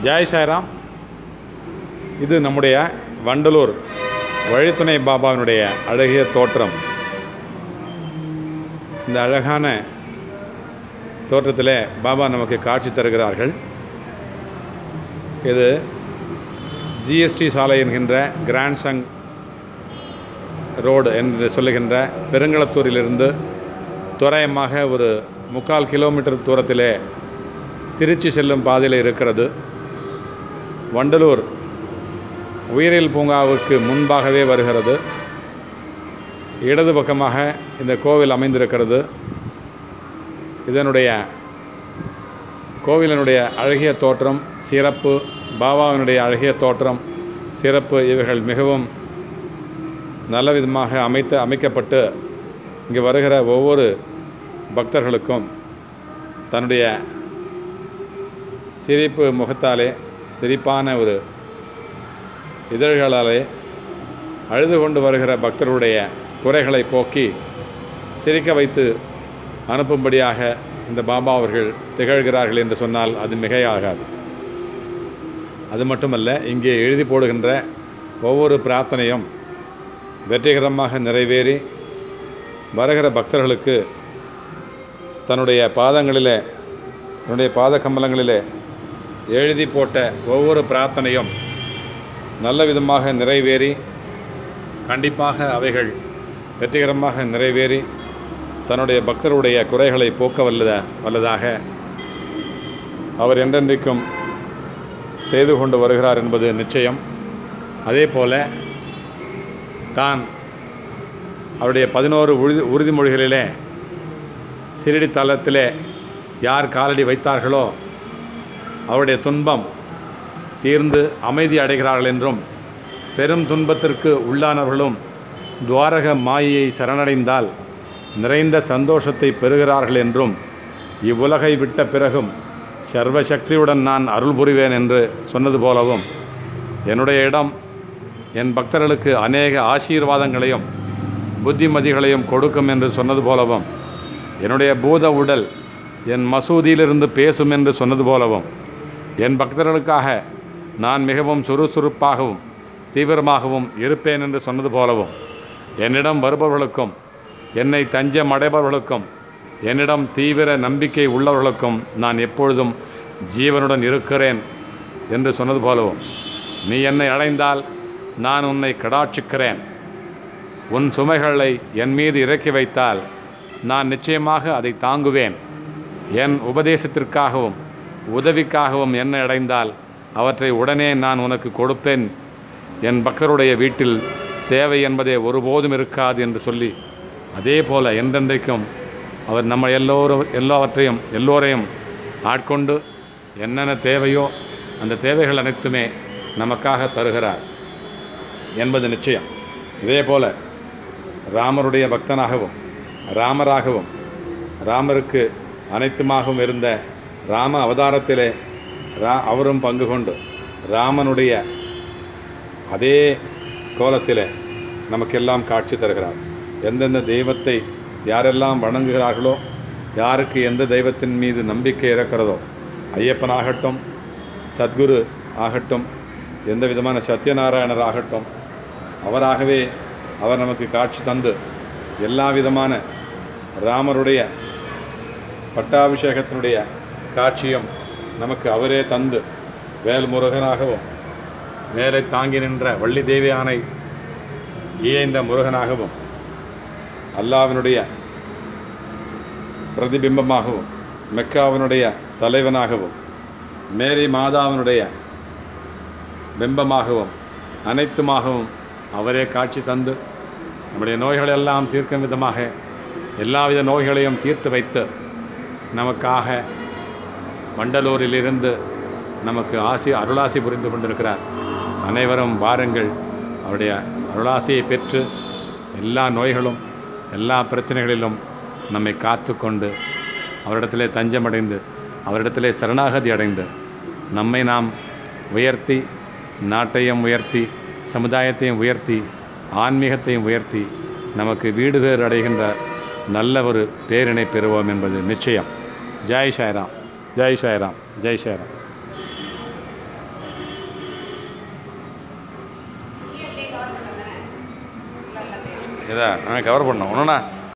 ஜெய் சாய்ராம். இது நம்முடைய வண்டலூர் வழித்துணை பாபாவினுடைய அழகிய தோற்றம். இந்த அழகான தோற்றத்தில் பாபா நமக்கு காட்சி தருகிறார்கள். இது ஜிஎஸ்டி சாலை என்கின்ற கிராண்ட் சங் ரோடு என்று சொல்லுகின்ற பெருங்களத்தூரிலிருந்து தோராயமாக ஒரு 3/4 கிலோமீட்டர் தூரத்திலே திருச்சி செல்லும் பாதையில் இருக்கிறது. வண்டலூர் உயிரியல் பூங்காவுக்கு முன்பாகவே வருகிறது. இடது பக்கமாக இந்த கோவில் அமைந்திருக்கிறது. இதனுடைய கோவிலினுடைய அழகிய தோற்றம், சிறப்பு, பாபாவினுடைய அழகிய தோற்றம், சிறப்பு இவைகள் மிகவும் நல்ல விதமாக அமைக்கப்பட்டு இங்கு வருகிற ஒவ்வொரு பக்தர்களுக்கும் தன்னுடைய சிரிப்பு முகத்தாலே, சிரிப்பான ஒரு இதழ்களாலே அழுது கொண்டு வருகிற பக்தருடைய குறைகளை போக்கி சிரிக்க வைத்து அனுப்பும்படியாக இந்த பாபா அவர்கள் திகழ்கிறார்கள் என்று சொன்னால் அது மிகையாகாது. அது மட்டுமல்ல, இங்கே எழுதி போடுகின்ற ஒவ்வொரு பிரார்த்தனையும் வெற்றிகரமாக நிறைவேறி வருகிற பக்தர்களுக்கு தன்னுடைய பாதங்களிலே, தன்னுடைய பாத கமலங்களிலே எழுதி போட்ட ஒவ்வொரு பிரார்த்தனையும் நல்ல விதமாக நிறைவேறி, கண்டிப்பாக அவைகள் வெற்றிகரமாக நிறைவேறி தன்னுடைய பக்தருடைய குறைகளை போக்க வல்லதாக அவர் என்றென்றைக்கும் செய்து கொண்டு வருகிறார் என்பது நிச்சயம். அதே போல தான் அவருடைய 11 உறுதிமொழிகளிலே சிறிடி தலத்திலே யார் காலடி வைத்தார்களோ அவருடைய துன்பம் தீர்ந்து அமைதி அடைகிறார்கள் என்றும், பெரும் துன்பத்திற்கு உள்ளானவர்களும் துவாரக மாயையை சரணடைந்தால் நிறைந்த சந்தோஷத்தை பெறுகிறார்கள் என்றும், இவ்வுலகை விட்ட பிறகும் சர்வசக்தியுடன் நான் அருள் புரிவேன் என்று சொன்னது போலவும், என்னுடைய இடம் என் பக்தர்களுக்கு அநேக ஆசீர்வாதங்களையும் புத்திமதிகளையும் கொடுக்கும் என்று சொன்னது போலவும், என்னுடைய பூத உடல் என் மசூதியிலிருந்து பேசும் என்று சொன்னது போலவும், என் பக்தர்களுக்காக நான் மிகவும் சுறுசுறுப்பாகவும் தீவிரமாகவும் இருப்பேன் என்று சொன்னது போலவும், என்னிடம் வருபவர்களுக்கும் என்னை தஞ்சம் அடைபவர்களுக்கும் என்னிடம் தீவிர நம்பிக்கை உள்ளவர்களுக்கும் நான் எப்பொழுதும் ஜீவனுடன் இருக்கிறேன் என்று சொன்னது போலவும், நீ என்னை அடைந்தால் நான் உன்னை கடாட்சிக்கிறேன், உன் சுமைகளை என் மீது இறக்கி வைத்தால் நான் நிச்சயமாக அதை தாங்குவேன், என் உபதேசத்திற்காகவும் உதவிக்காகவும் என்னை அடைந்தால் அவற்றை உடனே நான் உனக்கு கொடுப்பேன், என் பக்தருடைய வீட்டில் தேவை என்பதே ஒருபோதும் இருக்காது என்று சொல்லி, அதே போல் என்றென்றைக்கும் அவர் நம்ம எல்லோரையும் ஆட்கொண்டு என்னென்ன தேவையோ அந்த தேவைகள் அனைத்துமே நமக்காக தருகிறார் என்பது நிச்சயம். இதே போல் ராமருடைய பக்தனாகவும் ராமராகவும் ராமருக்கு அனைத்துமாகவும் இருந்த ராம அவதாரத்திலே அவரும் பங்கு கொண்டு ராமனுடைய அதே கோலத்திலே நமக்கெல்லாம் காட்சி தருகிறார். எந்தெந்த தெய்வத்தை யாரெல்லாம் வணங்குகிறார்களோ, யாருக்கு எந்த தெய்வத்தின் மீது நம்பிக்கை இருக்கிறதோ, ஐயப்பனாகட்டும், சத்குரு ஆகட்டும், எந்த விதமான சத்யநாராயணர் ஆகட்டும், அவராகவே அவர் நமக்கு காட்சி தந்து எல்லா விதமான ராமருடைய பட்டாபிஷேகத்தினுடைய காட்சியும் நமக்கு அவரே தந்து, வேல்முருகனாகவும் மேலே தாங்கி நின்ற வள்ளி தேவியானை இயைந்த முருகனாகவும், அல்லாவினுடைய பிரதிபிம்பமாகவும், மெக்காவினுடைய தலைவனாகவும், மேரி மாதாவினுடைய பிம்பமாகவும் அனைத்துமாகவும் அவரே காட்சி தந்து நம்முடைய நோய்களெல்லாம் தீர்க்கும் விதமாக எல்லாவித நோய்களையும் தீர்த்து வைத்து நமக்காக வண்டலூரிலிருந்து நமக்கு அருளாசி புரிந்து கொண்டிருக்கிறார். அனைவரும் வாருங்கள், அவருடைய அருளாசியை பெற்று எல்லா நோய்களும் எல்லா பிரச்சனைகளிலும் நம்மை காத்து கொண்டு அவரிடத்திலே தஞ்சமடைந்து அவரிடத்திலே சரணாகதி அடைந்து நம்மை நாம் உயர்த்தி, நாட்டையும் உயர்த்தி, சமுதாயத்தையும் உயர்த்தி, ஆன்மீகத்தையும் உயர்த்தி நமக்கு வீடு பேறு அடைகின்ற நல்ல ஒரு பேரினை பெறுவோம் என்பது நிச்சயம். ஜெய் சாய்ராம், ஜெய் சாய்ராம், ஜெய் சாய்ராம். இதா கவர் பண்ணோம் ஒன்றுண்ணா